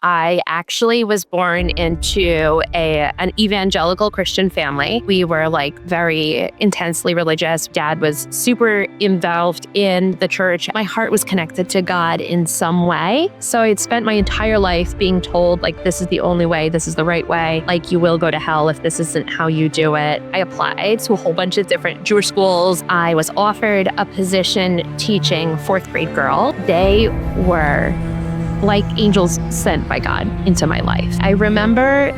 I actually was born into an evangelical Christian family. We were like very intensely religious. Dad was super involved in the church. My heart was connected to God in some way. So I'd spent my entire life being told like, this is the only way, this is the right way. Like you will go to hell if this isn't how you do it. I applied to a whole bunch of different Jewish schools. I was offered a position teaching fourth grade girl. They were like angels sent by God into my life. I remember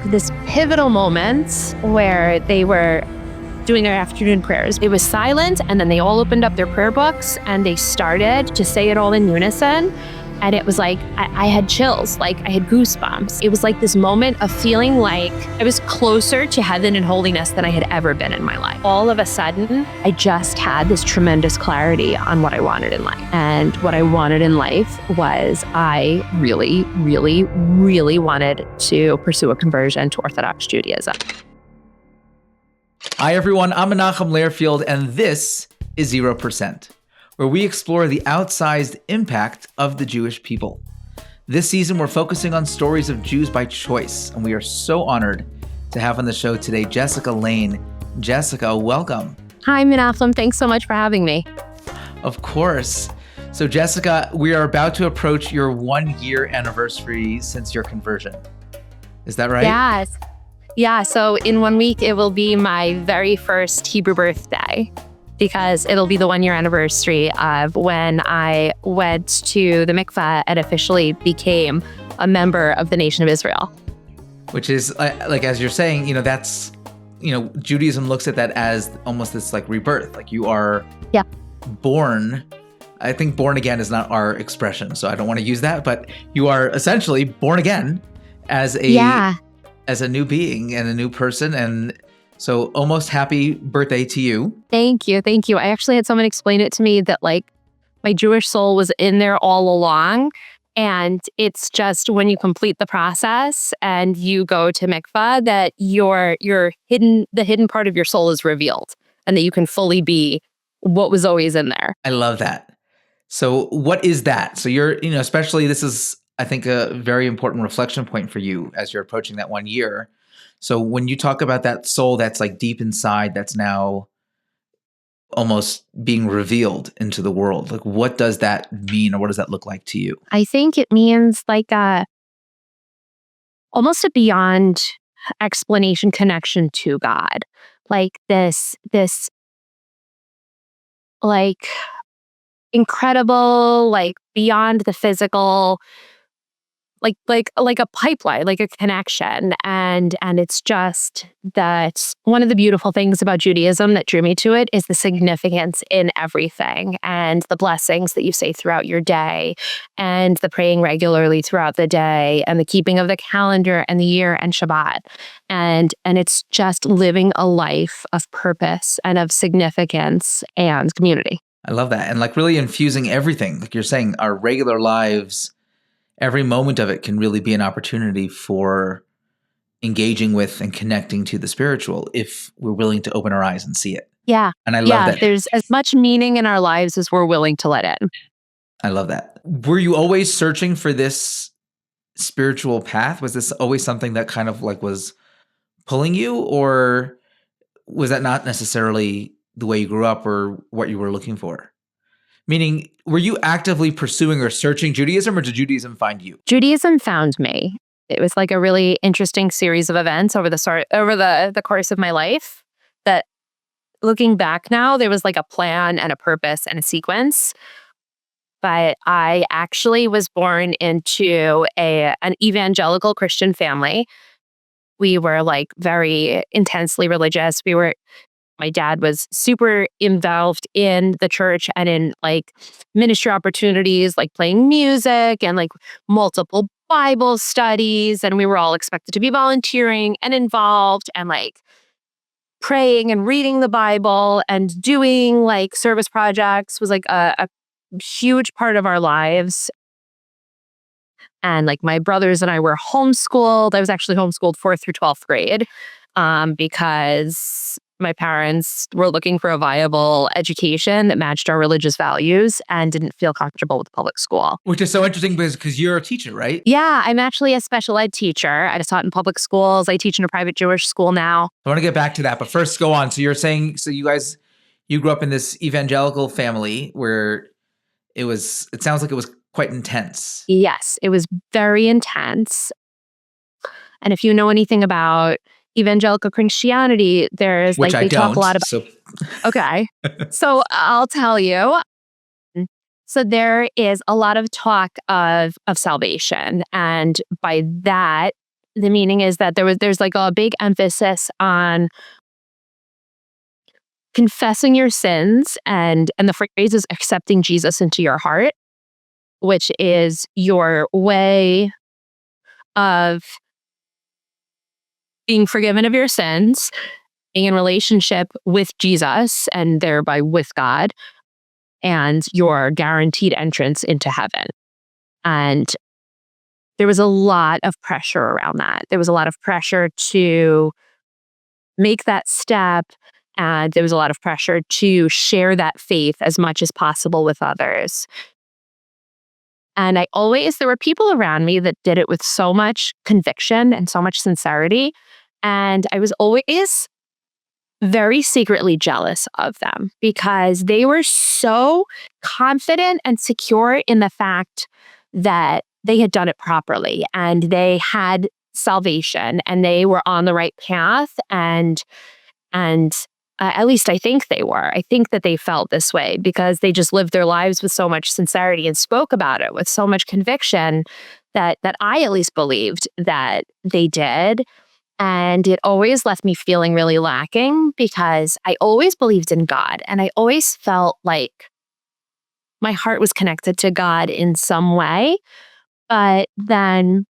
this pivotal moment where they were doing their afternoon prayers. It was silent, and then they all opened up their prayer books and they started to say it all in unison. And it was like, I had chills, like I had goosebumps. It was like this moment of feeling like I was closer to heaven and holiness than I had ever been in my life. All of a sudden, I just had this tremendous clarity on what I wanted in life. And what I wanted in life was I really, really, really wanted to pursue a conversion to Orthodox Judaism. Hi, everyone. I'm Menachem Learfield, and this is 0%. Where we explore the outsized impact of the Jewish people. This season, we're focusing on stories of Jews by choice, and we are so honored to have on the show today Jessica Lane. Jessica, welcome. Hi, Menachem. Thanks so much for having me. Of course. So, Jessica, we are about to approach your 1-year anniversary since your conversion. Is that right? Yes. Yeah, so in 1 week, it will be my very first Hebrew birthday, because it'll be the 1-year anniversary of when I went to the mikveh and officially became a member of the nation of Israel. Which is, like, as you're saying, that's, Judaism looks at that as almost this like rebirth. Like you are born. I think born again is not our expression, so I don't want to use that, but you are essentially born again as a new being and a new person. And so almost happy birthday to you. Thank you. Thank you. I actually had someone explain it to me that like my Jewish soul was in there all along. And it's just when you complete the process and you go to mikvah that the hidden part of your soul is revealed and that you can fully be what was always in there. I love that. So what is that? So you're, especially this is, I think, a very important reflection point for you as you're approaching that 1 year. So when you talk about that soul that's like deep inside, that's now almost being revealed into the world, like what does that mean, or what does that look like to you? I think it means like almost a beyond explanation connection to God. Like this like incredible, like beyond the physical, like a pipeline, like a connection. And it's just that one of the beautiful things about Judaism that drew me to it is the significance in everything and the blessings that you say throughout your day and the praying regularly throughout the day and the keeping of the calendar and the year and Shabbat. And it's just living a life of purpose and of significance and community. I love that. And like really infusing everything, like you're saying, our regular lives, every moment of it can really be an opportunity for engaging with and connecting to the spiritual if we're willing to open our eyes and see it. Yeah. And I love that. There's as much meaning in our lives as we're willing to let in. I love that. Were you always searching for this spiritual path? Was this always something that kind of like was pulling you, or was that not necessarily the way you grew up or what you were looking for? Meaning, were you actively pursuing or searching Judaism, or did Judaism find you? Judaism found me. It was like a really interesting series of events over the course of my life that, looking back now, there was like a plan and a purpose and a sequence. But I actually was born into an evangelical Christian family. We were like very intensely religious. My dad was super involved in the church and in like ministry opportunities, like playing music and like multiple Bible studies. And we were all expected to be volunteering and involved and like praying and reading the Bible and doing like service projects was like a huge part of our lives. And like my brothers and I were homeschooled. I was actually homeschooled 4th through 12th grade because My parents were looking for a viable education that matched our religious values and didn't feel comfortable with public school. Which is so interesting because you're a teacher, right? Yeah, I'm actually a special ed teacher. I taught in public schools. I teach in a private Jewish school now. I want to get back to that, but first go on. So you're saying, so you grew up in this evangelical family where it sounds like it was quite intense. Yes, it was very intense. And if you know anything about evangelical Christianity, there's Which like, they talk a lot about. So. Okay. So I'll tell you. So there is a lot of talk of salvation. And by that, the meaning is that there's like a big emphasis on confessing your sins, and the phrase is accepting Jesus into your heart, which is your way of being forgiven of your sins, being in relationship with Jesus and thereby with God, and your guaranteed entrance into heaven. And there was a lot of pressure around that. There was a lot of pressure to make that step, and there was a lot of pressure to share that faith as much as possible with others. And there were people around me that did it with so much conviction and so much sincerity. And I was always very secretly jealous of them because they were so confident and secure in the fact that they had done it properly and they had salvation and they were on the right path. And at least I think they were. I think that they felt this way because they just lived their lives with so much sincerity and spoke about it with so much conviction that I at least believed that they did. And it always left me feeling really lacking because I always believed in God and I always felt like my heart was connected to God in some way. But then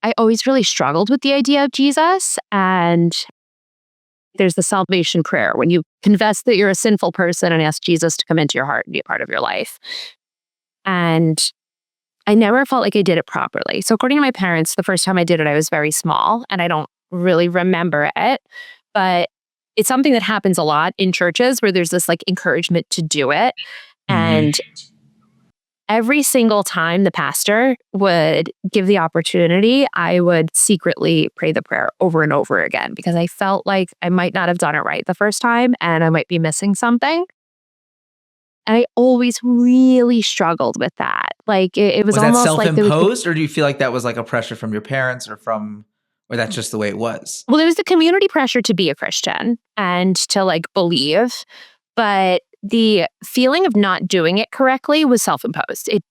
I always really struggled with the idea of Jesus. And there's the salvation prayer when you confess that you're a sinful person and ask Jesus to come into your heart and be a part of your life. And I never felt like I did it properly. So according to my parents, the first time I did it, I was very small and I don't really remember it. But it's something that happens a lot in churches where there's this like encouragement to do it. And every single time the pastor would give the opportunity, I would secretly pray the prayer over and over again because I felt like I might not have done it right the first time and I might be missing something. And I always really struggled with that. Like it was almost that like self-imposed, or do you feel like that was like a pressure from your parents or that's just the way it was? Well, there was the community pressure to be a Christian and to like believe, but the feeling of not doing it correctly was self-imposed. It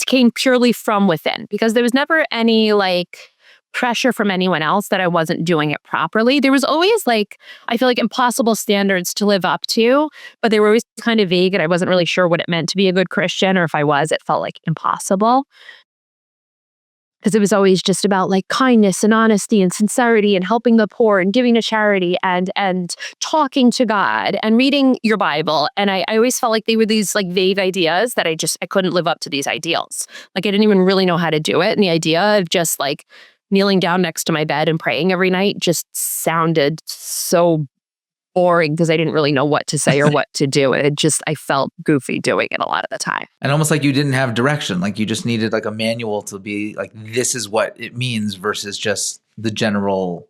came purely from within because there was never any like pressure from anyone else that I wasn't doing it properly. There was always like, I feel like impossible standards to live up to, but they were always kind of vague and I wasn't really sure what it meant to be a good Christian, or if I was, it felt like impossible. Because it was always just about like kindness and honesty and sincerity and helping the poor and giving to charity and talking to God and reading your Bible. And I always felt like they were these like vague ideas that I couldn't live up to these ideals. Like I didn't even really know how to do it. And the idea of just like kneeling down next to my bed and praying every night just sounded so boring because I didn't really know what to say or what to do. I felt goofy doing it a lot of the time. And almost like you didn't have direction. Like you just needed like a manual to be like, this is what it means versus just the general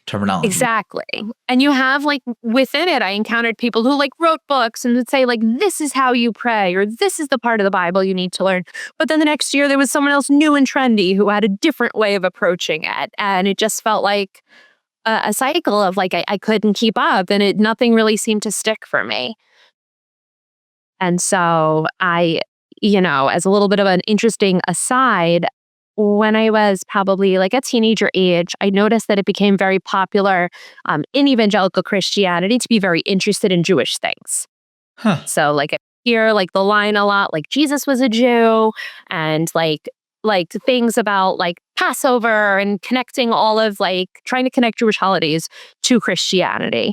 terminology. Exactly. And you have like within it, I encountered people who like wrote books and would say like, this is how you pray, or this is the part of the Bible you need to learn. But then the next year there was someone else new and trendy who had a different way of approaching it. And it just felt like a cycle of like, I couldn't keep up and nothing really seemed to stick for me. And so as a little bit of an interesting aside, when I was probably like a teenager age, I noticed that it became very popular in evangelical Christianity to be very interested in Jewish things. Huh. So like I hear like the line a lot, like Jesus was a Jew, and like things about like Passover and connecting all of like trying to connect Jewish holidays to Christianity.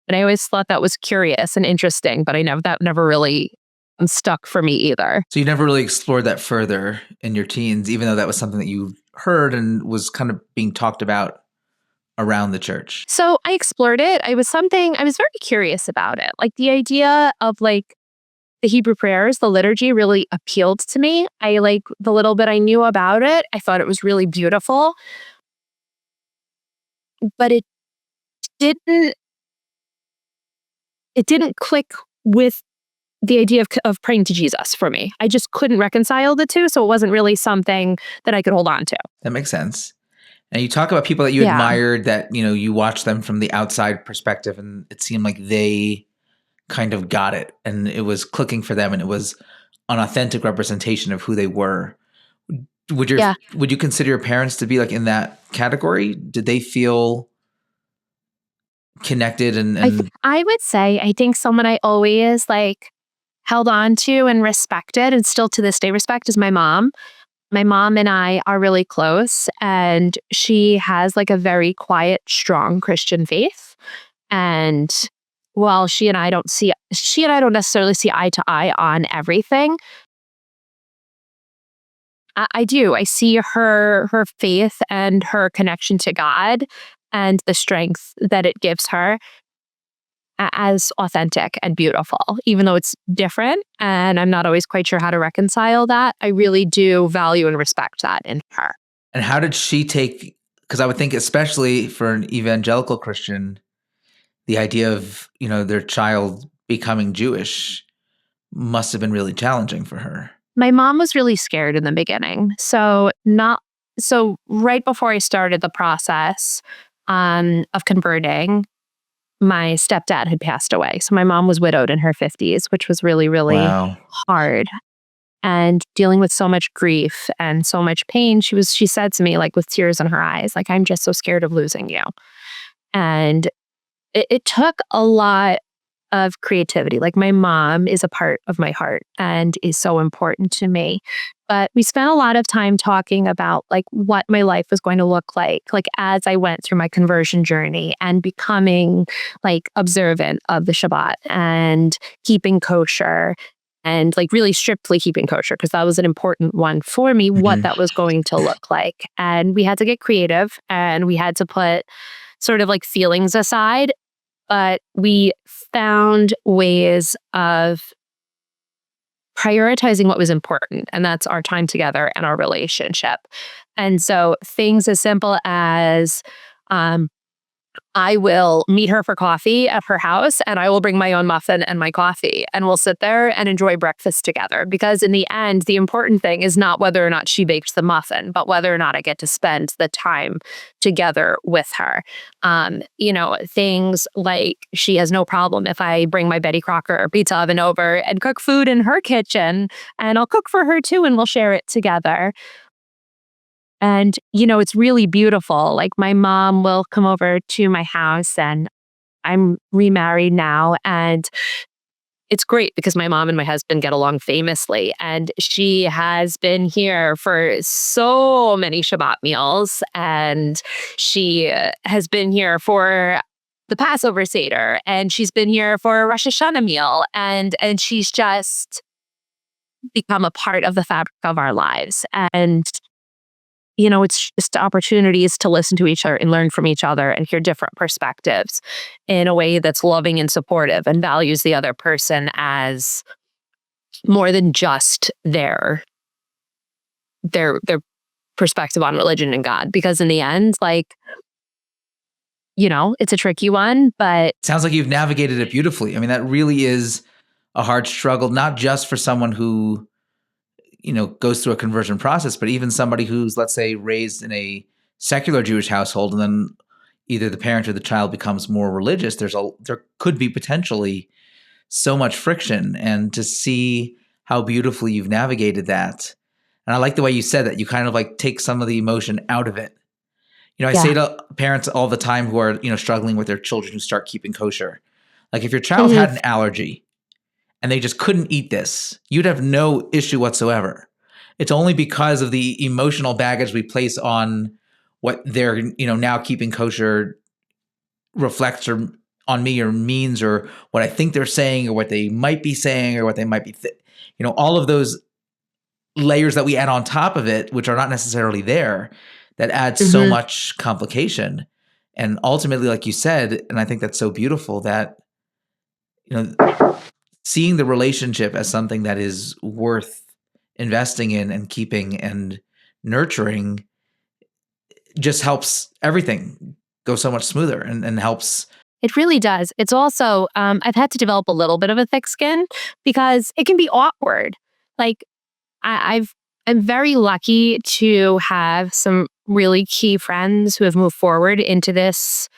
And I always thought that was curious and interesting, but that never really stuck for me either. So you never really explored that further in your teens, even though that was something that you heard and was kind of being talked about around the church? So I explored it. I was very curious about it. Like the idea of like the Hebrew prayers, the liturgy really appealed to me. I like the little bit I knew about it. I thought it was really beautiful, but didn't it didn't click with the idea of praying to Jesus for me. I just couldn't reconcile the two, so it wasn't really something that I could hold on to. That makes sense. And you talk about people that you Yeah. admired, that, you watch them from the outside perspective, and it seemed like they kind of got it and it was clicking for them and it was an authentic representation of who they were. Would you consider your parents to be like in that category? Did they feel connected I would say, I think someone I always like held on to and respected, and still to this day respect, is my mom. My mom and I are really close, and she has like a very quiet, strong Christian faith. And while she and I don't necessarily see eye to eye on everything, I do. I see her faith and her connection to God and the strength that it gives her as authentic and beautiful, even though it's different. And I'm not always quite sure how to reconcile that. I really do value and respect that in her. And how did she take, because I would think, especially for an evangelical Christian, the idea of, their child becoming Jewish must have been really challenging for her. My mom was really scared in the beginning. So right before I started the process of converting, my stepdad had passed away. So my mom was widowed in her 50s, which was really, really Wow. hard. And dealing with so much grief and so much pain, she said to me, like with tears in her eyes, like, I'm just so scared of losing you. And it took a lot of creativity. Like my mom is a part of my heart and is so important to me. But we spent a lot of time talking about like what my life was going to look like as I went through my conversion journey and becoming like observant of the Shabbat and keeping kosher and like really strictly keeping kosher, because that was an important one for me, what that was going to look like. And we had to get creative and we had to put sort of like feelings aside, but we found ways of prioritizing what was important, and that's our time together and our relationship. And so things as simple as I will meet her for coffee at her house, and I will bring my own muffin and my coffee, and we'll sit there and enjoy breakfast together. Because in the end, the important thing is not whether or not she bakes the muffin, but whether or not I get to spend the time together with her. Things like she has no problem if I bring my Betty Crocker pizza oven over and cook food in her kitchen, and I'll cook for her too, and we'll share it together. And, it's really beautiful. Like my mom will come over to my house, and I'm remarried now. And it's great because my mom and my husband get along famously. And she has been here for so many Shabbat meals. And she has been here for the Passover Seder. And she's been here for a Rosh Hashanah meal. And she's just become a part of the fabric of our lives. And it's just opportunities to listen to each other and learn from each other and hear different perspectives in a way that's loving and supportive and values the other person as more than just their perspective on religion and God. Because in the end, it's a tricky one, but sounds like you've navigated it beautifully. I mean, that really is a hard struggle, not just for someone who goes through a conversion process, but even somebody who's, let's say, raised in a secular Jewish household, and then either the parent or the child becomes more religious. There could be potentially so much friction, and to see how beautifully you've navigated that. And I like the way you said that you kind of like take some of the emotion out of it. I say to parents all the time who are, struggling with their children who start keeping kosher, like if your child had an allergy and they just couldn't eat this, you'd have no issue whatsoever. It's only because of the emotional baggage we place on what they're, now keeping kosher reflects on me or means, or what I think they're saying, or what they might be saying, or what they might be, all of those layers that we add on top of it, which are not necessarily there, that adds so much complication. And ultimately, like you said, and I think that's so beautiful, that, you know, seeing the relationship as something that is worth investing in and keeping and nurturing just helps everything go so much smoother and helps. It really does. It's also, I've had to develop a little bit of a thick skin because it can be awkward. Like, I'm very lucky to have some really key friends who have moved forward into this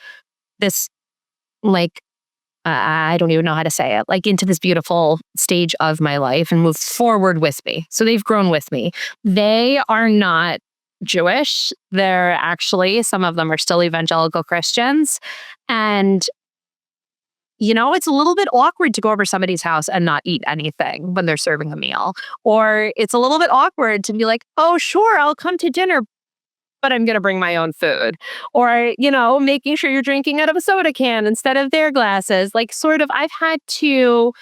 like I don't even know how to say it, like into this beautiful stage of my life and moved forward with me. So they've grown with me. They are not Jewish. They're actually, some of them are still evangelical Christians. And it's a little bit awkward to go over somebody's house and not eat anything when they're serving a meal. Or it's a little bit awkward to be like, oh, sure, I'll come to dinner, but I'm going to bring my own food. Or, making sure you're drinking out of a soda can instead of their glasses. Like, sort of, I've had to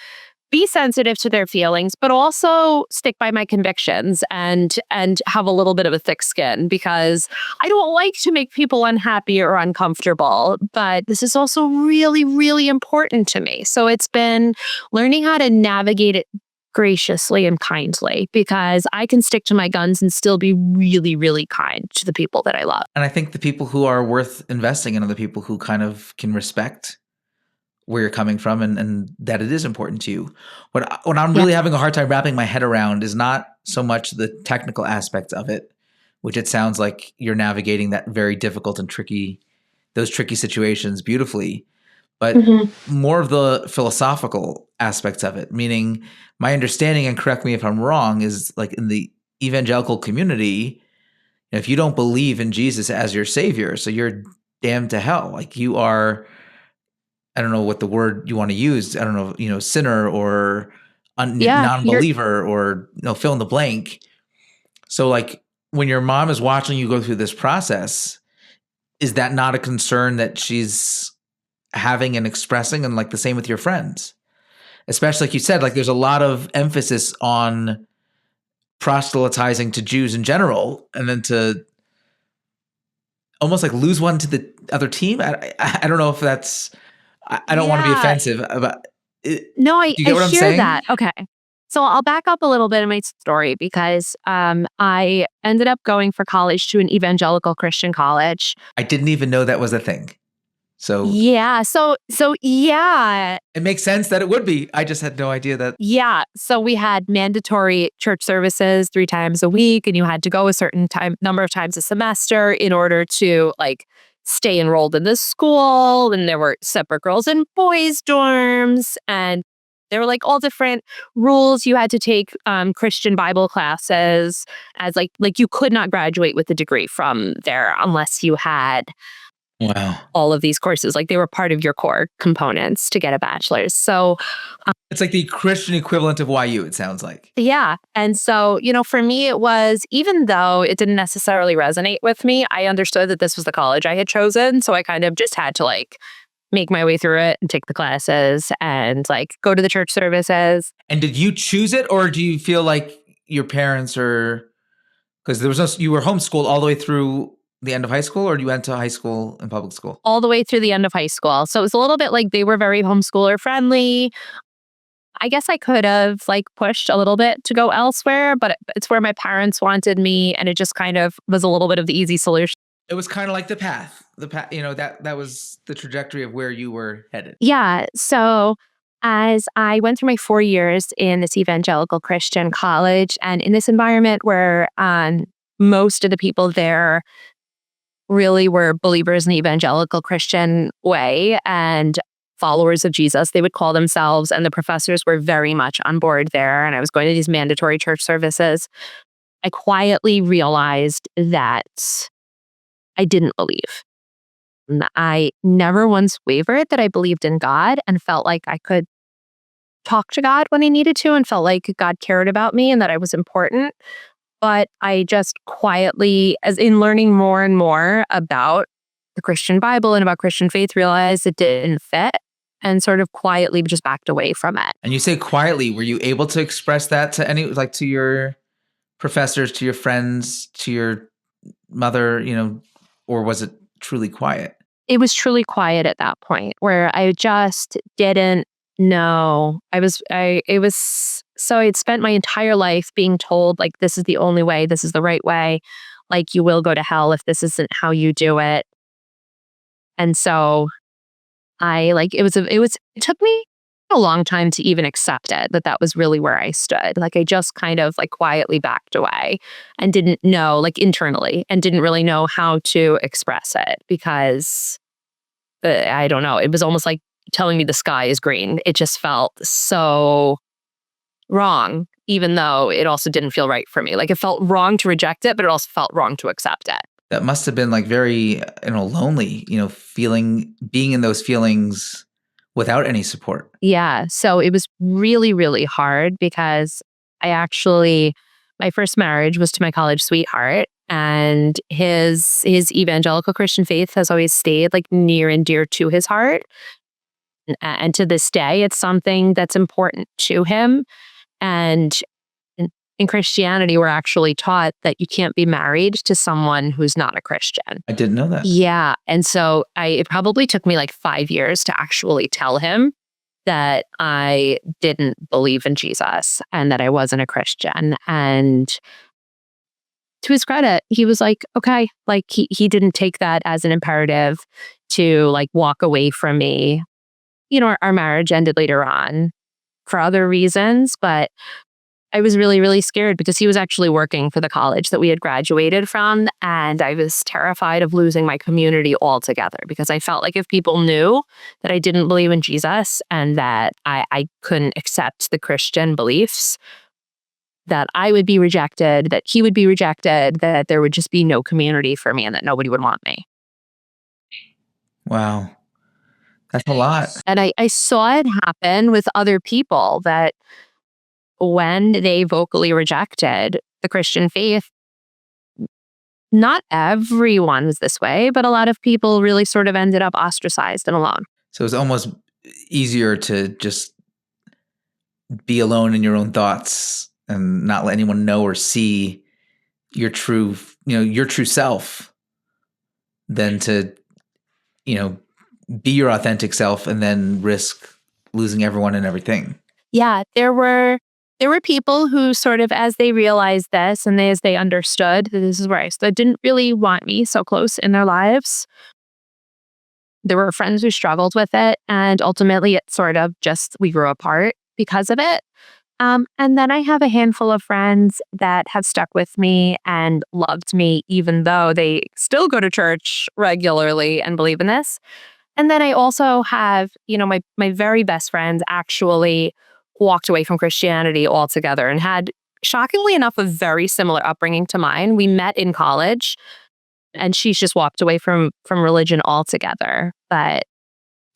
be sensitive to their feelings, but also stick by my convictions and have a little bit of a thick skin because I don't like to make people unhappy or uncomfortable. But this is also really, really important to me. So it's been learning how to navigate it graciously and kindly because I can stick to my guns and still be really, really kind to the people that I love. And I think the people who are worth investing in are the people who kind of can respect where you're coming from and that it is important to you. What I'm really having a hard time wrapping my head around is not so much the technical aspects of it, which it sounds like you're navigating that very difficult and those tricky situations beautifully, but more of the philosophical aspects of it, meaning my understanding, and correct me if I'm wrong, is like in the evangelical community, if you don't believe in Jesus as your savior, so you're damned to hell. Like you are, I don't know what the word you want to use. I don't know, sinner or non-believer or fill in the blank. So like when your mom is watching you go through this process, is that not a concern that she's having and expressing? And like the same with your friends, especially like you said, like there's a lot of emphasis on proselytizing to Jews in general, and then to almost like lose one to the other team. I don't know if that's, I don't want to be offensive about it. No, Do you get what I'm hear saying? that. Okay. So I'll back up a little bit in my story because I ended up going for college to an evangelical Christian college. I didn't even know that was a thing. So yeah. So yeah. It makes sense that it would be. I just had no idea that. Yeah. So we had mandatory church services 3 times a week, and you had to go a certain number of times a semester in order to like stay enrolled in this school. And there were separate girls and boys dorms, and there were like all different rules. You had to take Christian Bible classes as like you could not graduate with a degree from there unless you had all of these courses. Like they were part of your core components to get a bachelor's. So it's like the Christian equivalent of YU, it sounds like. Yeah. And so, for me, it was, even though it didn't necessarily resonate with me, I understood that this was the college I had chosen. So I kind of just had to like make my way through it and take the classes and like go to the church services. And did you choose it, or do you feel like your parents are, because you were homeschooled all the way through the end of high school, or you went to high school and public school? All the way through the end of high school. So it was a little bit like they were very homeschooler friendly. I guess I could have like pushed a little bit to go elsewhere, but it's where my parents wanted me, and it just kind of was a little bit of the easy solution. It was kind of like the path, that was the trajectory of where you were headed. Yeah. So as I went through my 4 years in this evangelical Christian college and in this environment where most of the people there really were believers in the evangelical Christian way and followers of Jesus, they would call themselves, and the professors were very much on board there. And I was going to these mandatory church services. I quietly realized that I didn't believe. I never once wavered that I believed in God and felt like I could talk to God when I needed to and felt like God cared about me and that I was important. But I just quietly, as in learning more and more about the Christian Bible and about Christian faith, realized it didn't fit and sort of quietly just backed away from it. And you say quietly, were you able to express that to to your professors, to your friends, to your mother, or was it truly quiet? it was truly quiet at that point where I just didn't know. So I'd spent my entire life being told, like, this is the only way, this is the right way. Like, you will go to hell if this isn't how you do it. And so it took me a long time to even accept it, that was really where I stood. Like, I just kind of like quietly backed away and didn't know, like, internally, and didn't really know how to express it because I don't know. It was almost like telling me the sky is green. It just felt so wrong, even though it also didn't feel right for me. Like, it felt wrong to reject it, but it also felt wrong to accept it. That must have been like very, lonely, being in those feelings without any support. Yeah. So it was really, really hard because my first marriage was to my college sweetheart, and his evangelical Christian faith has always stayed like near and dear to his heart. And to this day, it's something that's important to him. And in Christianity, we're actually taught that you can't be married to someone who's not a Christian. I didn't know that. Yeah. And so it probably took me like 5 years to actually tell him that I didn't believe in Jesus and that I wasn't a Christian. And to his credit, he was like, okay, like he didn't take that as an imperative to like walk away from me. Our marriage ended later on for other reasons, but I was really, really scared because he was actually working for the college that we had graduated from. And I was terrified of losing my community altogether because I felt like if people knew that I didn't believe in Jesus and that I couldn't accept the Christian beliefs, that I would be rejected, that he would be rejected, that there would just be no community for me and that nobody would want me. Wow. That's a lot. And I saw it happen with other people that when they vocally rejected the Christian faith, not everyone was this way, but a lot of people really sort of ended up ostracized and alone. So it's almost easier to just be alone in your own thoughts and not let anyone know or see your true self than to, be your authentic self and then risk losing everyone and everything. Yeah, there were people who sort of, as they realized this and as they understood that this is where I stood, didn't really want me so close in their lives. There were friends who struggled with it, and ultimately it sort of just, we grew apart because of it. And then I have a handful of friends that have stuck with me and loved me, even though they still go to church regularly and believe in this. And then I also have, my very best friends actually walked away from Christianity altogether and had, shockingly enough, a very similar upbringing to mine. We met in college, and she's just walked away from religion altogether. But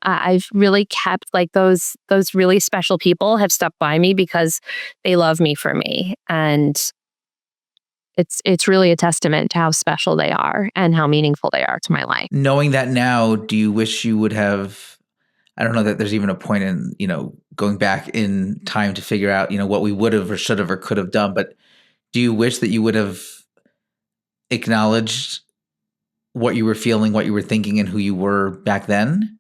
I've really kept like those really special people have stuck by me because they love me for me. And it's really a testament to how special they are and how meaningful they are to my life. Knowing that now, do you wish you would have, I don't know that there's even a point in, going back in time to figure out, what we would have or should have or could have done, but do you wish that you would have acknowledged what you were feeling, what you were thinking, and who you were back then?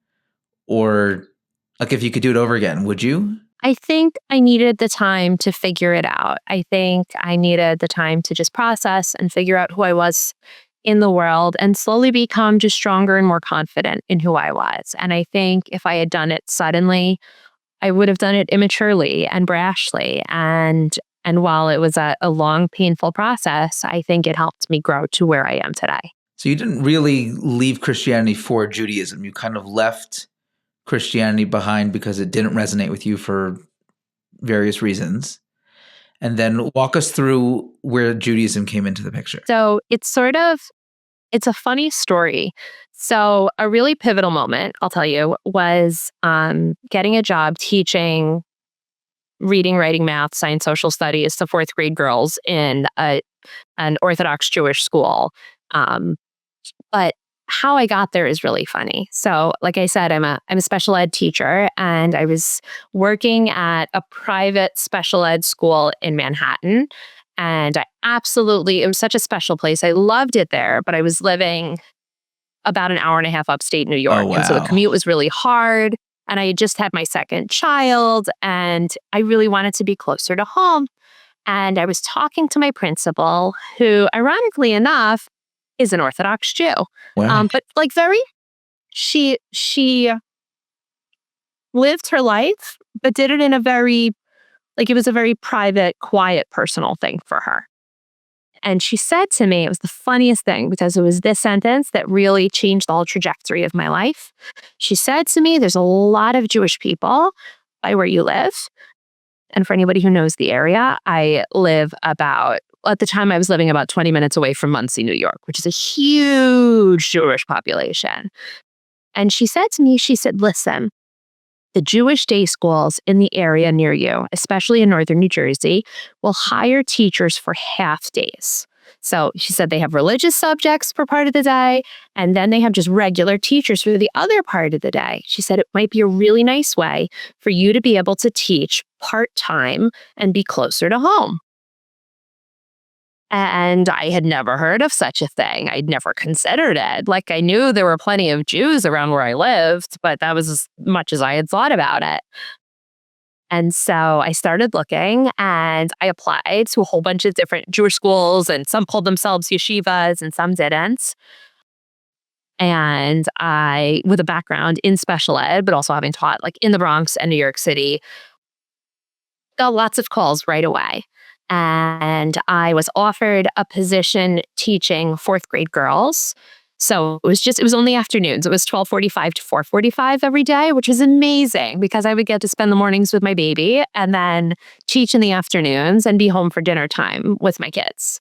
Or like if you could do it over again, would you? I think I needed the time to figure it out. I think I needed the time to just process and figure out who I was in the world and slowly become just stronger and more confident in who I was. And I think if I had done it suddenly, I would have done it immaturely and brashly. And while it was a long, painful process, I think it helped me grow to where I am today. So you didn't really leave Christianity for Judaism. You kind of left Christianity behind because it didn't resonate with you for various reasons. And then walk us through where Judaism came into the picture. So it's a funny story. So a really pivotal moment, I'll tell you, was getting a job teaching reading, writing, math, science, social studies to fourth grade girls in an Orthodox Jewish school. But how I got there is really funny. So, like I said, I'm a special ed teacher, and I was working at a private special ed school in Manhattan. And it was such a special place. I loved it there, but I was living about an hour and a half upstate New Oh, York. And so the wow. commute was really hard. And I had just had my second child, and I really wanted to be closer to home. And I was talking to my principal, who, ironically enough, is an Orthodox Jew. Wow. But like she lived her life, but did it in a very, it was a very private, quiet, personal thing for her. And she said to me, it was the funniest thing because it was this sentence that really changed the whole trajectory of my life. She said to me, there's a lot of Jewish people by where you live. And for anybody who knows the area, I live at the time I was living about 20 minutes away from Muncie, New York, which is a huge Jewish population. And she said to me, listen, the Jewish day schools in the area near you, especially in northern New Jersey, will hire teachers for half days. So she said they have religious subjects for part of the day, and then they have just regular teachers for the other part of the day. She said it might be a really nice way for you to be able to teach part-time and be closer to home. And I had never heard of such a thing. I'd never considered it. Like, I knew there were plenty of Jews around where I lived, but that was as much as I had thought about it. And so I started looking, and I applied to a whole bunch of different Jewish schools, and some called themselves yeshivas and some didn't. And I, with a background in special ed, but also having taught in the Bronx and New York City, got lots of calls right away. And I was offered a position teaching fourth grade girls. So it was only afternoons. It was 12:45 to 4:45 every day, which was amazing because I would get to spend the mornings with my baby and then teach in the afternoons and be home for dinner time with my kids.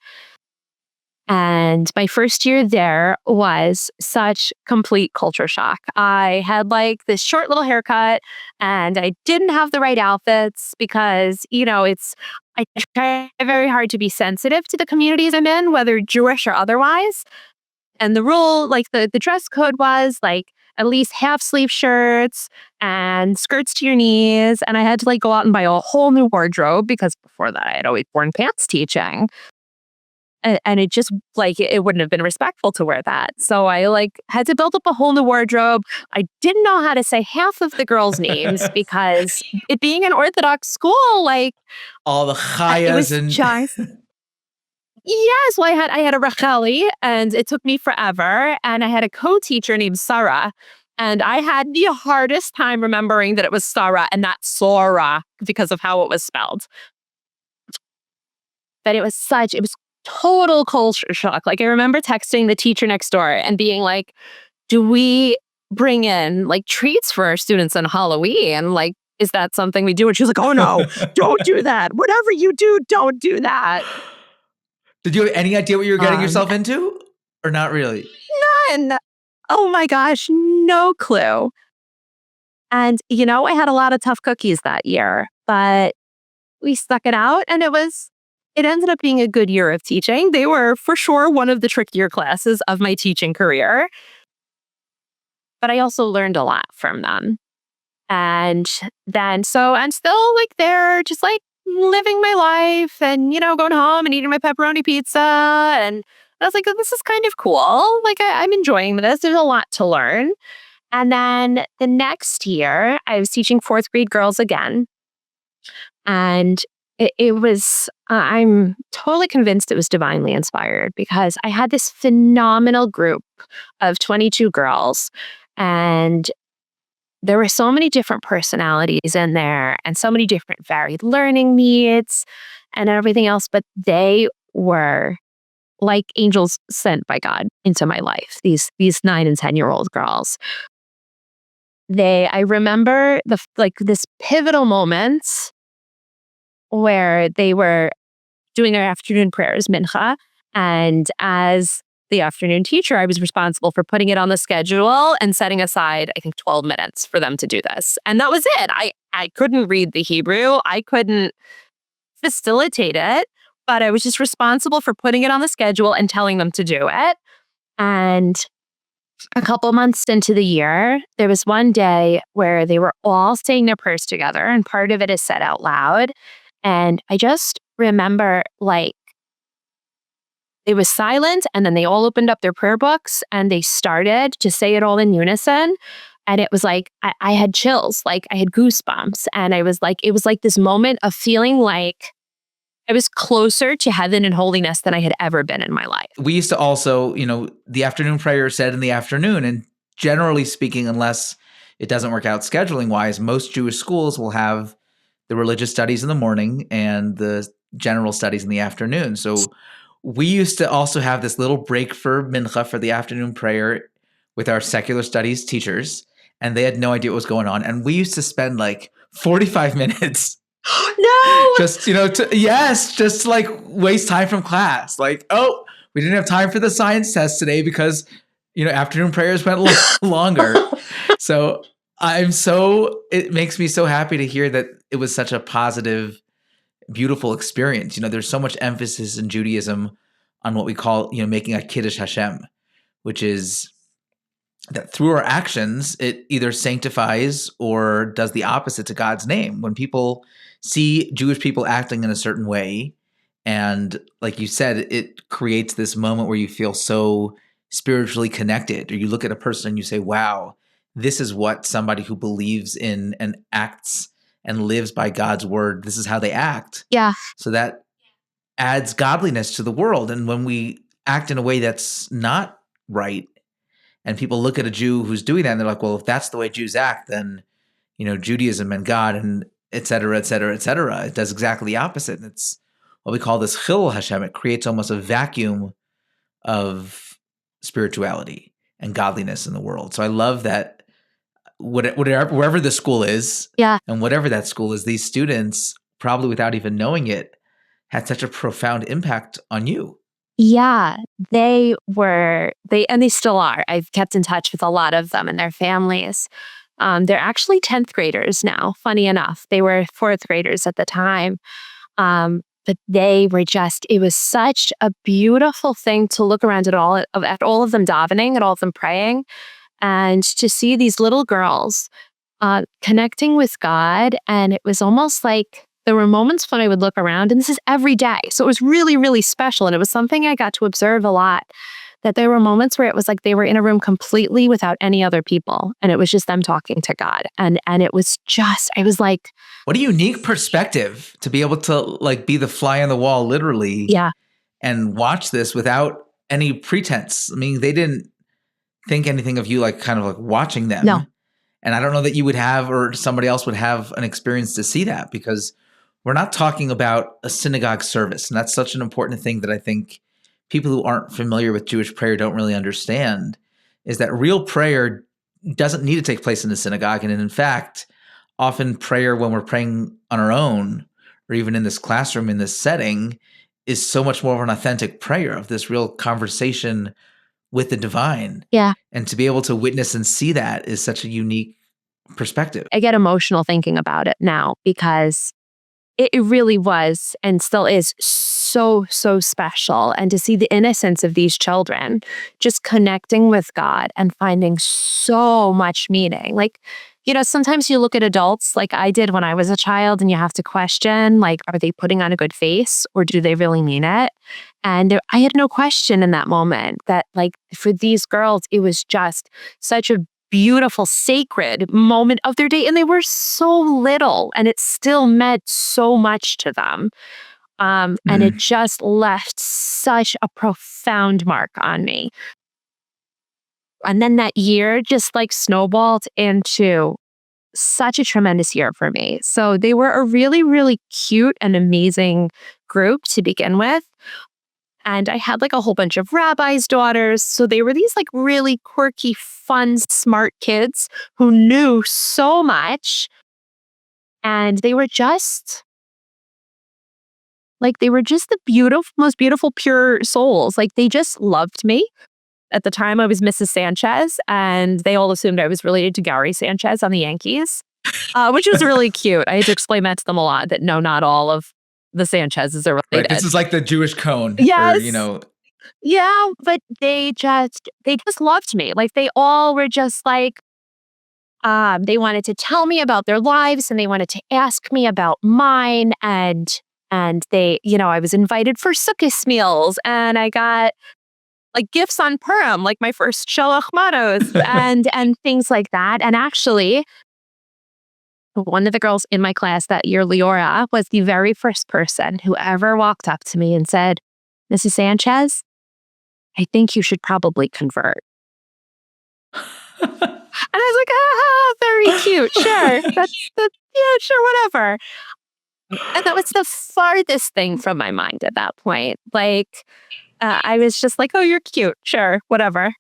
And my first year there was such complete culture shock. I had this short little haircut, and I didn't have the right outfits because, I try very hard to be sensitive to the communities I'm in, whether Jewish or otherwise. And the rule, the dress code was at least half sleeve shirts and skirts to your knees. And I had to go out and buy a whole new wardrobe because before that I had always worn pants teaching. And it just it wouldn't have been respectful to wear that. So I had to build up a whole new wardrobe. I didn't know how to say half of the girls' names because it being an Orthodox school, all the chayas and just yes. Well, I had a Racheli, and it took me forever. And I had a co-teacher named Sarah, and I had the hardest time remembering that it was Sarah and not Sora because of how it was spelled. But it was total culture shock. I remember texting the teacher next door and being like, do we bring in treats for our students on Halloween? Is that something we do? And she was like, oh no, don't do that. Whatever you do, don't do that. Did you have any idea what you were getting yourself into? Or not really? None. Oh my gosh, no clue. And, I had a lot of tough cookies that year, but we stuck it out, and it ended up being a good year of teaching. They were for sure one of the trickier classes of my teaching career. But I also learned a lot from them. And then, so I'm still there, just living my life and, going home and eating my pepperoni pizza. And I was like, oh, this is kind of cool. I'm enjoying this. There's a lot to learn. And then the next year, I was teaching fourth grade girls again. And it was, I'm totally convinced it was divinely inspired because I had this phenomenal group of 22 girls, and there were so many different personalities in there and so many different varied learning needs and everything else, but they were like angels sent by God into my life, these 9 and 10-year-old girls. I remember this pivotal moment where they were doing their afternoon prayers, mincha. And as the afternoon teacher, I was responsible for putting it on the schedule and setting aside, I think, 12 minutes for them to do this. And that was it. I couldn't read the Hebrew. I couldn't facilitate it, but I was just responsible for putting it on the schedule and telling them to do it. And a couple months into the year, there was one day where they were all saying their prayers together, and part of it is said out loud. And I just remember It was silent, and then they all opened up their prayer books and they started to say it all in unison. And it was like, I had chills, like I had goosebumps. And I was like, it was like this moment of feeling like I was closer to heaven and holiness than I had ever been in my life. We used to also, the afternoon prayer is said in the afternoon. And generally speaking, unless it doesn't work out scheduling wise, most Jewish schools will have the religious studies in the morning and the general studies in the afternoon. So we used to also have this little break for mincha, for the afternoon prayer, with our secular studies teachers, and they had no idea what was going on. And we used to spend like 45 minutes No. just, just like waste time from class. Like, oh, we didn't have time for the science test today because, afternoon prayers went longer. So it makes me so happy to hear that it was such a positive, beautiful experience. There's so much emphasis in Judaism on what we call, making a Kiddush Hashem, which is that through our actions, it either sanctifies or does the opposite to God's name. When people see Jewish people acting in a certain way, and like you said, it creates this moment where you feel so spiritually connected, or you look at a person and you say, wow, this is what somebody who believes in and acts and lives by God's word, this is how they act. Yeah. So that adds godliness to the world. And when we act in a way that's not right, and people look at a Jew who's doing that and they're like, well, if that's the way Jews act, then, Judaism and God and et cetera, et cetera, et cetera, it does exactly the opposite. And it's what we call this chil Hashem. It creates almost a vacuum of spirituality and godliness in the world. So I love that wherever the school is, and whatever that school is, these students, probably without even knowing it, had such a profound impact on you. Yeah, they still are. I've kept in touch with a lot of them and their families. They're actually 10th graders now, funny enough. They were 4th graders at the time. But they were it was such a beautiful thing to look around at all of them davening, at all of them praying, and to see these little girls connecting with God. And it was almost like there were moments when I would look around, and this is every day. So it was really, really special. And it was something I got to observe a lot, that there were moments where it was like they were in a room completely without any other people. And it was just them talking to God. And it was I was like, what a unique perspective to be able to like be the fly on the wall, literally. Yeah. And watch this without any pretense. I mean, they didn't think anything of you, like kind of like watching them. No. And I don't know that you would have, or somebody else would have, an experience to see that, because we're not talking about a synagogue service. And that's such an important thing that I think people who aren't familiar with Jewish prayer don't really understand, is that real prayer doesn't need to take place in the synagogue. And in fact, often prayer, when we're praying on our own, or even in this classroom, in this setting, is so much more of an authentic prayer, of this real conversation with the divine. Yeah. And to be able to witness and see that is such a unique perspective. I get emotional thinking about it now, because it really was and still is so, so special. And to see the innocence of these children just connecting with God and finding so much meaning. Like, sometimes you look at adults like I did when I was a child, and you have to question, like, are they putting on a good face, or do they really mean it? And I had no question in that moment that, like, for these girls, it was just such a beautiful, sacred moment of their day. And they were so little, and it still meant so much to them. And it just left such a profound mark on me. And then that year just like snowballed into such a tremendous year for me. So they were a really, really cute and amazing group to begin with. And I had like a whole bunch of rabbis' daughters. So they were these like really quirky, fun, smart kids who knew so much. And they were just the most beautiful, pure souls. Like, they just loved me. At the time, I was Mrs. Sanchez, and they all assumed I was related to Gary Sanchez on the Yankees, which was really cute. I had to explain that to them a lot, that no, not all of the Sanchezes are related. Right, this is like the Jewish cone. Yes. Or, Yeah, but they just loved me. Like, they all were just like, they wanted to tell me about their lives, and they wanted to ask me about mine. And And I was invited for Sukkot meals, and I got like gifts on Purim, like my first shalach manos and things like that. And actually, one of the girls in my class that year, Leora, was the very first person who ever walked up to me and said, "Mrs. Sanchez, I think you should probably convert." And I was like, very cute. Sure. Yeah, sure, whatever. And that was the farthest thing from my mind at that point. Like, I was just like, "Oh, you're cute. Sure, whatever."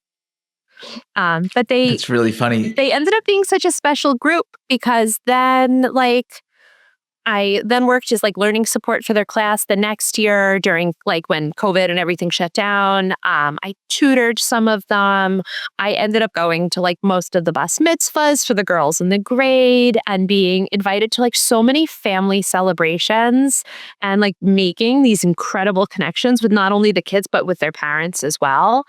But It's really funny. they ended up being such a special group because then, like, I then worked as like learning support for their class the next year during like when COVID and everything shut down. I tutored some of them. I ended up going to like most of the bas mitzvahs for the girls in the grade and being invited to like so many family celebrations and like making these incredible connections with not only the kids, but with their parents as well,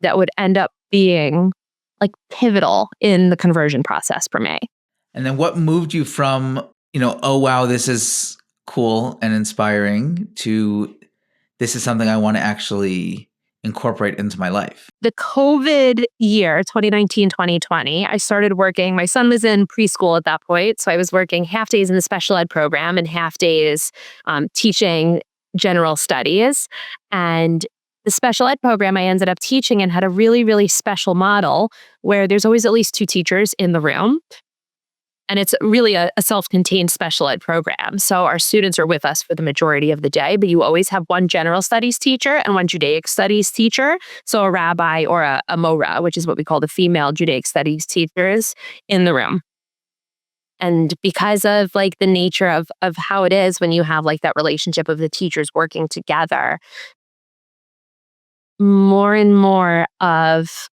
that would end up being like pivotal in the conversion process for me. And then what moved you from, oh, wow, this is cool and inspiring to this is something I want to actually incorporate into my life? The COVID year, 2019, 2020, I started working. My son was in preschool at that point. So I was working half days in the special ed program and half days teaching general studies. And the special ed program I ended up teaching and had a really, really special model where there's always at least two teachers in the room. And it's really a self-contained special ed program. So our students are with us for the majority of the day, but you always have one general studies teacher and one Judaic studies teacher. So a rabbi or a mora, which is what we call the female Judaic studies teachers, in the room. And because of like the nature of how it is when you have like that relationship of the teachers working together, more and more of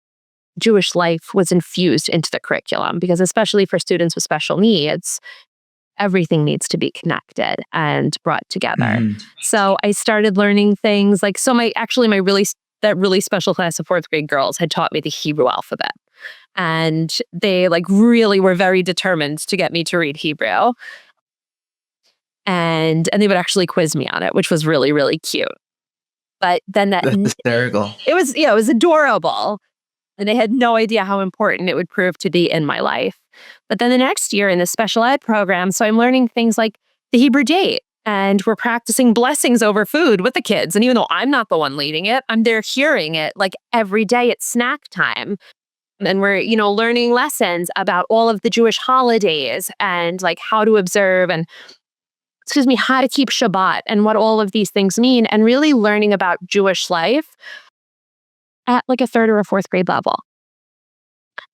Jewish life was infused into the curriculum because especially for students with special needs, everything needs to be connected and brought together. Mhm. So I started learning things like, that really special class of fourth grade girls had taught me the Hebrew alphabet. And they like really were very determined to get me to read Hebrew. And they would actually quiz me on it, which was really, really cute. But then That's hysterical. it was adorable. And they had no idea how important it would prove to be in my life. But then the next year in the special ed program, so I'm learning things like the Hebrew date, and we're practicing blessings over food with the kids. And even though I'm not the one leading it, I'm there hearing it like every day at snack time. And we're, learning lessons about all of the Jewish holidays and like how to observe and, how to keep Shabbat and what all of these things mean, and really learning about Jewish life at like a third or a fourth grade level.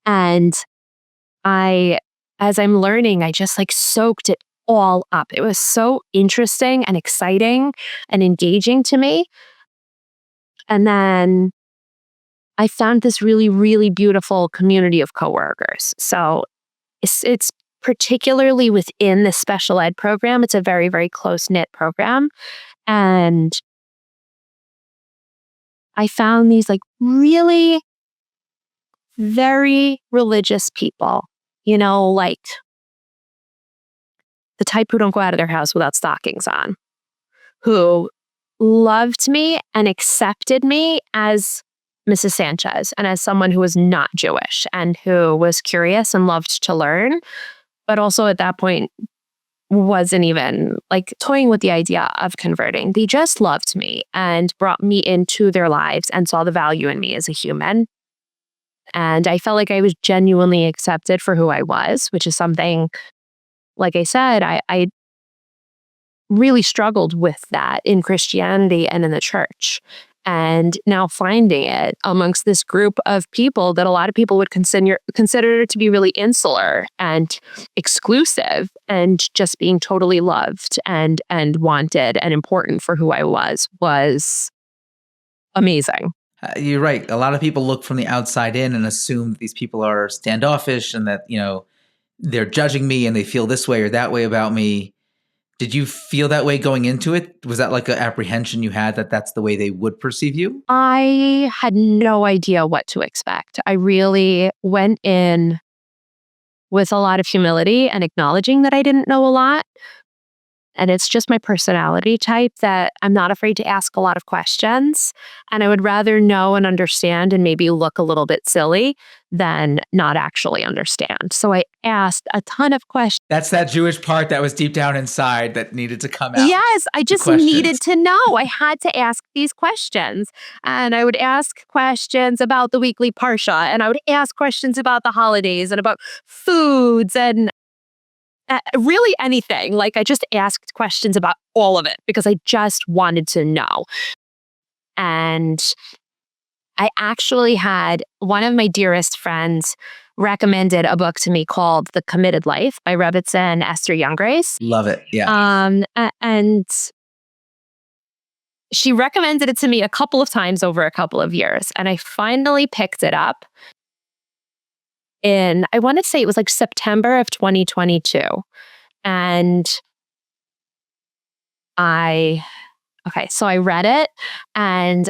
And as I'm learning, I just like soaked it all up. It was so interesting and exciting and engaging to me. And then I found this really, really beautiful community of coworkers. So it's particularly within the special ed program. It's a very, very close-knit program. And I found these like really very religious people, like the type who don't go out of their house without stockings on, who loved me and accepted me as Mrs. Sanchez and as someone who was not Jewish and who was curious and loved to learn, but also at that point wasn't even like toying with the idea of converting. They just loved me and brought me into their lives and saw the value in me as a human. And I felt like I was genuinely accepted for who I was, which is something, like I said, I really struggled with that in Christianity and in the church. And now finding it amongst this group of people that a lot of people would consider to be really insular and exclusive, and just being totally loved and wanted and important for who I was amazing. You're right. A lot of people look from the outside in and assume that these people are standoffish and that, they're judging me and they feel this way or that way about me. Did you feel that way going into it? Was that like an apprehension you had that that's the way they would perceive you? I had no idea what to expect. I really went in with a lot of humility and acknowledging that I didn't know a lot. And it's just my personality type that I'm not afraid to ask a lot of questions. And I would rather know and understand and maybe look a little bit silly than not actually understand. So I asked a ton of questions. That's that Jewish part that was deep down inside that needed to come out. Yes, I just needed to know. I had to ask these questions. And I would ask questions about the weekly parsha, and I would ask questions about the holidays and about foods and really anything. Like, I just asked questions about all of it because I just wanted to know. And I actually had one of my dearest friends recommended a book to me called The Committed Life by Rebbitzin and Esther Younggrace. Love it. Yeah. And she recommended it to me a couple of times over a couple of years. And I finally picked it up in, I want to say it was like September of 2022. And so I read it and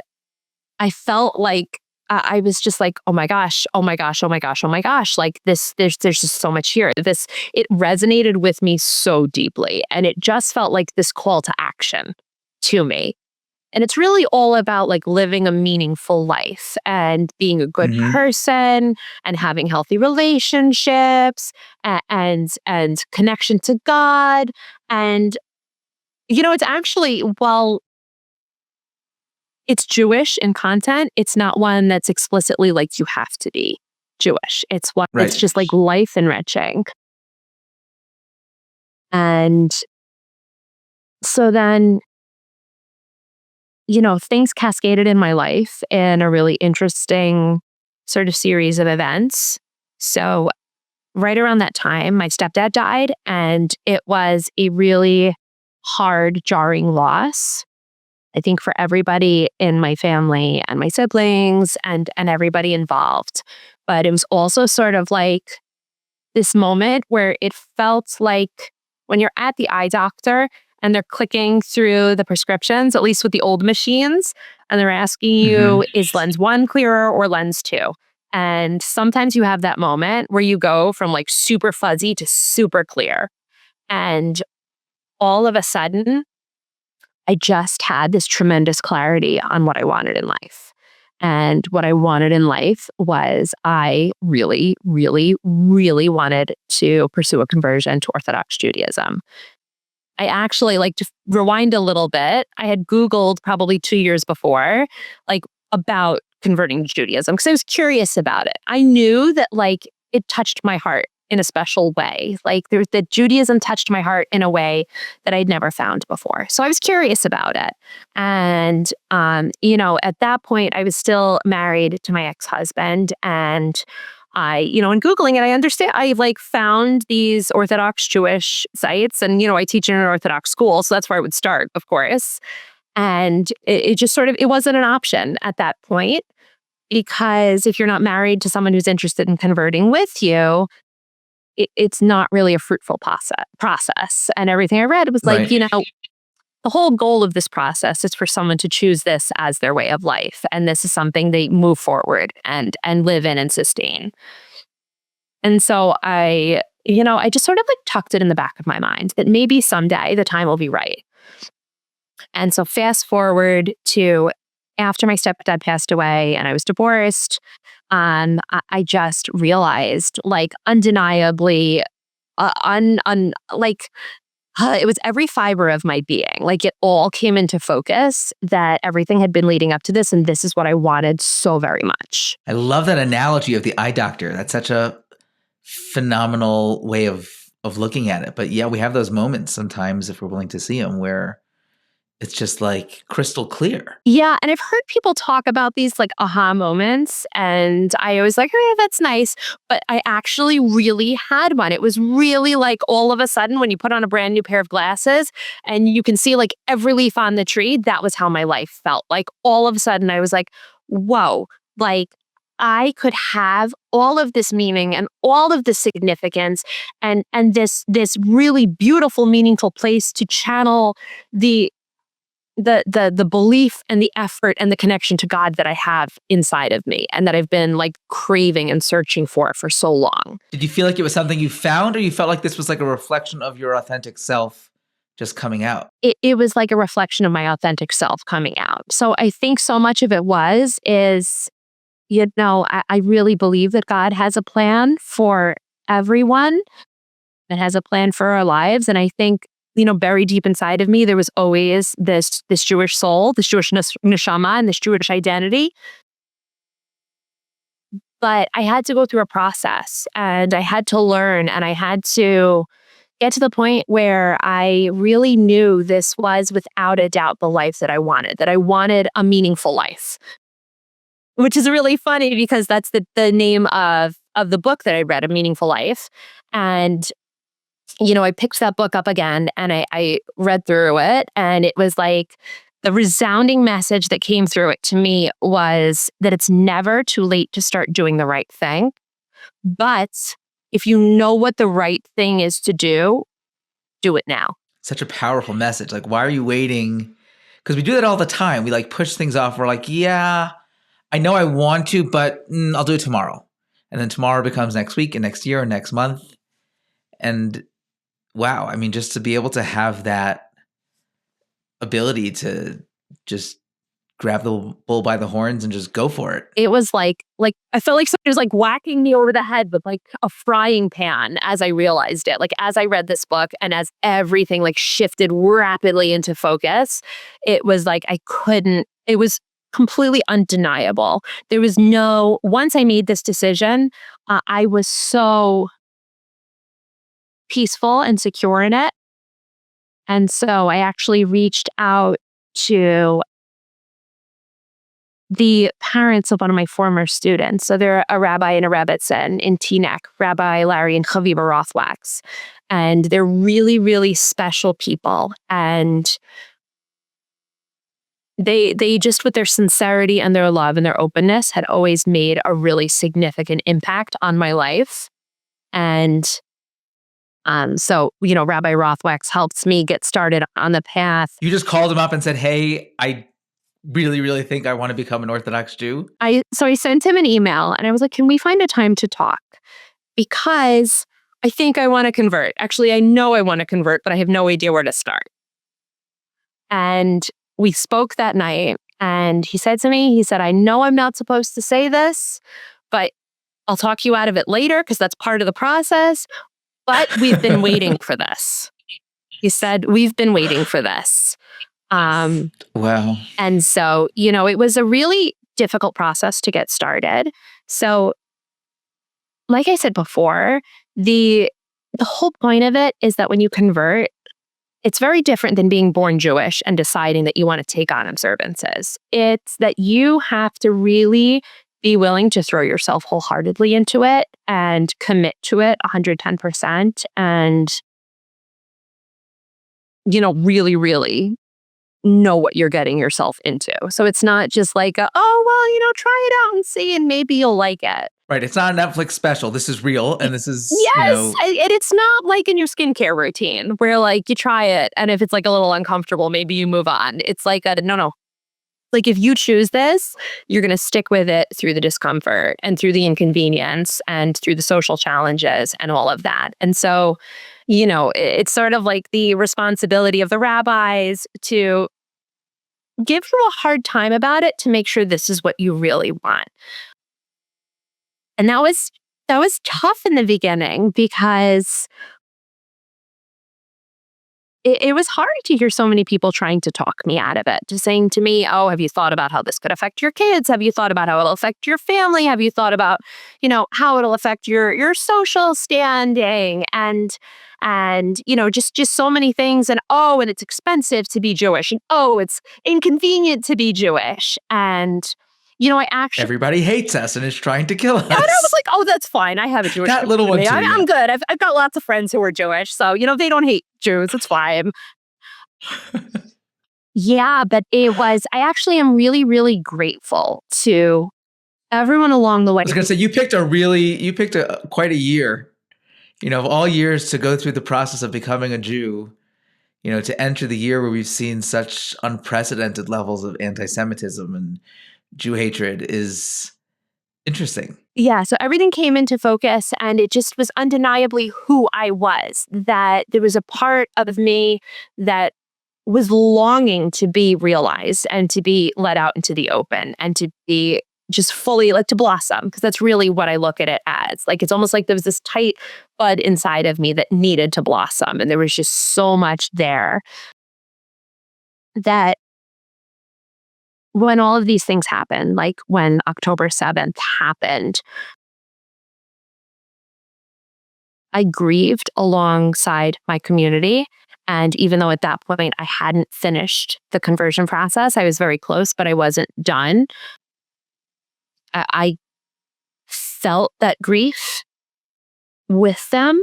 I felt like I was just like, oh my gosh, oh my gosh, oh my gosh, oh my gosh. Like there's just so much here. It resonated with me so deeply. And it just felt like this call to action to me. And it's really all about like living a meaningful life and being a good person and having healthy relationships and connection to God. And, it's actually, well, it's Jewish in content. It's not one that's explicitly like you have to be Jewish. It's one that's just like life enriching. And so then, things cascaded in my life in a really interesting sort of series of events. So right around that time, my stepdad died, and it was a really hard, jarring loss. I think for everybody in my family and my siblings and everybody involved. But it was also sort of like this moment where it felt like when you're at the eye doctor and they're clicking through the prescriptions, at least with the old machines, and they're asking you, is lens 1 clearer or lens 2? And sometimes you have that moment where you go from like super fuzzy to super clear. And all of a sudden, I just had this tremendous clarity on what I wanted in life. And what I wanted in life was I really, really, really wanted to pursue a conversion to Orthodox Judaism. I actually, like, to rewind a little bit, I had Googled probably 2 years before, like, about converting to Judaism because I was curious about it. I knew that, like, it touched my heart in a special way. Like, that Judaism touched my heart in a way that I'd never found before. So I was curious about it. And, at that point, I was still married to my ex-husband. And in Googling it, I like found these Orthodox Jewish sites. And, I teach in an Orthodox school. So that's where I would start, of course. And it just sort of, it wasn't an option at that point. Because if you're not married to someone who's interested in converting with you, it's not really a fruitful process. And everything I read was like, the whole goal of this process is for someone to choose this as their way of life. And this is something they move forward and live in and sustain. And so I just sort of like tucked it in the back of my mind that maybe someday the time will be right. And so fast forward to after my stepdad passed away and I was divorced, I just realized, like, undeniably, it was every fiber of my being. Like, it all came into focus that everything had been leading up to this, and this is what I wanted so very much. I love that analogy of the eye doctor. That's such a phenomenal way of looking at it. But yeah, we have those moments sometimes, if we're willing to see them, where it's just like crystal clear. Yeah. And I've heard people talk about these like aha moments. And I always like, oh, yeah, that's nice. But I actually really had one. It was really like all of a sudden when you put on a brand new pair of glasses and you can see like every leaf on the tree, that was how my life felt. Like all of a sudden I was like, whoa, like I could have all of this meaning and all of the significance and this really beautiful, meaningful place to channel the belief and the effort and the connection to God that I have inside of me and that I've been like craving and searching for so long. Did you feel like it was something you found, or you felt like this was like a reflection of your authentic self just coming out. It was like a reflection of my authentic self coming out. So I think so much of it is, I really believe that God has a plan for everyone and has a plan for our lives. And I think, buried deep inside of me, there was always this Jewish soul, this Jewish neshama, and this Jewish identity. But I had to go through a process, and I had to learn, and I had to get to the point where I really knew this was without a doubt the life that I wanted a meaningful life. Which is really funny because that's the name of the book that I read, A Meaningful Life. And, I picked that book up again and I read through it, and it was like the resounding message that came through it to me was that it's never too late to start doing the right thing. But if you know what the right thing is to do it now. Such a powerful message. Like, why are you waiting? Because we do that all the time. We like push things off. We're like, yeah, I know I want to, but I'll do it tomorrow. And then tomorrow becomes next week and next year and next month. And wow, I mean, just to be able to have that ability to just grab the bull by the horns and just go for it. It was like I felt like somebody was like whacking me over the head with like a frying pan as I realized it. Like as I read this book and as everything like shifted rapidly into focus, it was like it was completely undeniable. There was once I made this decision, I was so peaceful and secure in it. And so I actually reached out to the parents of one of my former students. So they're a rabbi and a rebbitzin in Teaneck, Rabbi Larry and Chaviva Rothwax. And they're really, really special people. And they just, with their sincerity and their love and their openness, had always made a really significant impact on my life. And so, Rabbi Rothwax helped me get started on the path. You just called him up and said, hey, I really, really think I want to become an Orthodox Jew? So I sent him an email and I was like, can we find a time to talk? Because I think I want to convert. Actually, I know I want to convert, but I have no idea where to start. And we spoke that night and he said to me, I know I'm not supposed to say this, but I'll talk you out of it later because that's part of the process. But we've been waiting for this. He said, we've been waiting for this. Wow. And so, it was a really difficult process to get started. So, like I said before, the whole point of it is that when you convert, it's very different than being born Jewish and deciding that you want to take on observances. It's that you have to really be willing to throw yourself wholeheartedly into it and commit to it 110% and, really, really know what you're getting yourself into. So it's not just like, try it out and see, and maybe you'll like it. Right. It's not a Netflix special. This is real. And this is, yes. And it's not like in your skincare routine where like you try it. And if it's like a little uncomfortable, maybe you move on. It's like, no. Like if you choose this, you're going to stick with it through the discomfort and through the inconvenience and through the social challenges and all of that. And so, it's sort of like the responsibility of the rabbis to give you a hard time about it to make sure this is what you really want. And that was tough in the beginning because it was hard to hear so many people trying to talk me out of it, just saying to me, oh, have you thought about how this could affect your kids? Have you thought about how it'll affect your family? Have you thought about, how it'll affect your social standing and just so many things. And and it's expensive to be Jewish. And it's inconvenient to be Jewish. And I actually... Everybody hates us and is trying to kill us. And I was like, oh, that's fine. I have a Jewish that little one too, I'm good. I've got lots of friends who are Jewish. So, they don't hate Jews. It's fine. Yeah, but I actually am really, really grateful to everyone along the way. I was going to say, you picked quite a year, of all years to go through the process of becoming a Jew, to enter the year where we've seen such unprecedented levels of anti-Semitism and Jew hatred is Interesting. Yeah, so everything came into focus and it just was undeniably who I was, that there was a part of me that was longing to be realized and to be let out into the open and to be just fully like to blossom, because that's really what I look at it as. Like it's almost like there was this tight bud inside of me that needed to blossom. And there was just so much there that when all of these things happened, like when October 7th happened, I grieved alongside my community. And even though at that point I hadn't finished the conversion process, I was very close, but I wasn't done. I felt that grief with them,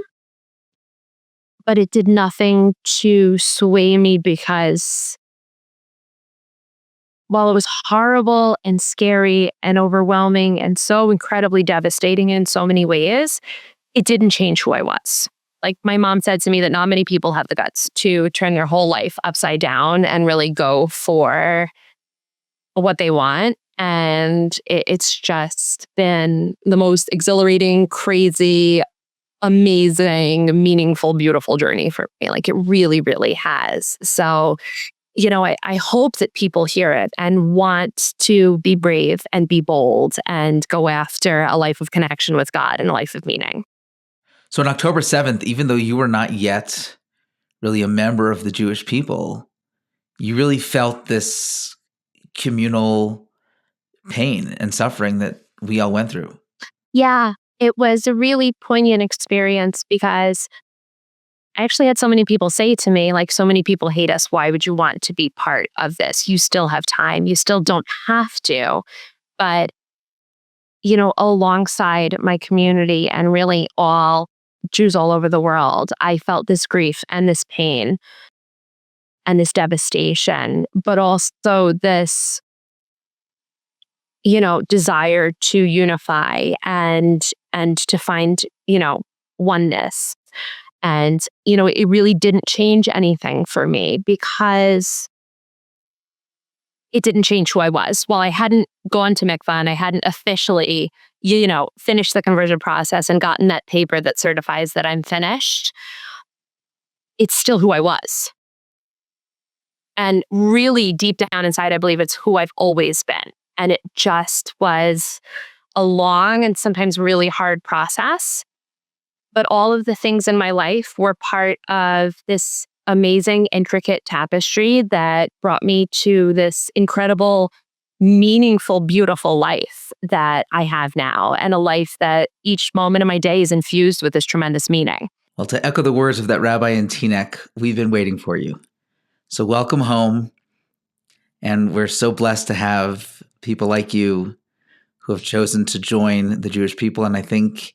but it did nothing to sway me because while it was horrible and scary and overwhelming and so incredibly devastating in so many ways, it didn't change who I was. Like my mom said to me that not many people have the guts to turn their whole life upside down and really go for what they want. And it's just been the most exhilarating, crazy, amazing, meaningful, beautiful journey for me. Like it really, really has. So, I hope that people hear it and want to be brave and be bold and go after a life of connection with God and a life of meaning. So on October 7th, even though you were not yet really a member of the Jewish people, you really felt this communal pain and suffering that we all went through. Yeah, it was a really poignant experience because I actually had so many people say to me, like, so many people hate us. Why would you want to be part of this? You still have time. You still don't have to. But, alongside my community and really all Jews all over the world, I felt this grief and this pain and this devastation, but also this, desire to unify and to find, oneness. And, it really didn't change anything for me because it didn't change who I was. While I hadn't gone to mikvah and I hadn't officially, finished the conversion process and gotten that paper that certifies that I'm finished, it's still who I was. And really deep down inside, I believe it's who I've always been. And it just was a long and sometimes really hard process. But all of the things in my life were part of this amazing, intricate tapestry that brought me to this incredible, meaningful, beautiful life that I have now, and a life that each moment of my day is infused with this tremendous meaning. Well, to echo the words of that rabbi in Teaneck, we've been waiting for you. So welcome home. And we're so blessed to have people like you who have chosen to join the Jewish people. And I think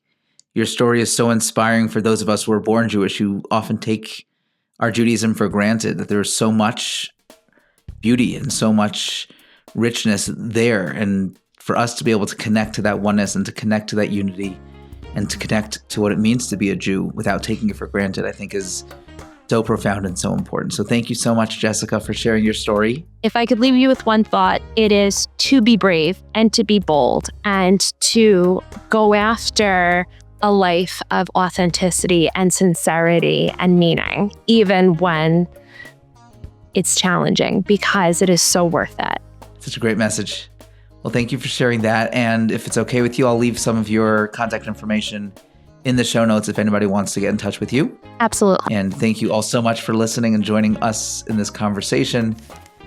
your story is so inspiring for those of us who are born Jewish, who often take our Judaism for granted, that there's so much beauty and so much richness there. And for us to be able to connect to that oneness and to connect to that unity and to connect to what it means to be a Jew without taking it for granted, I think is so profound and so important. So thank you so much, Jessica, for sharing your story. If I could leave you with one thought, it is to be brave and to be bold and to go after a life of authenticity and sincerity and meaning, even when it's challenging, because it is so worth it. Such a great message. Well, thank you for sharing that. And if it's okay with you, I'll leave some of your contact information in the show notes if anybody wants to get in touch with you. Absolutely. And thank you all so much for listening and joining us in this conversation.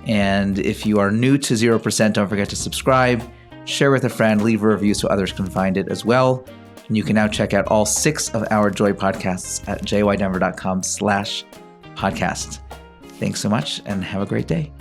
And if you are new to 0%, don't forget to subscribe, share with a friend, leave a review so others can find it as well. And you can now check out all 6 of our Joy podcasts at jydenver.com/podcast. Thanks so much and have a great day.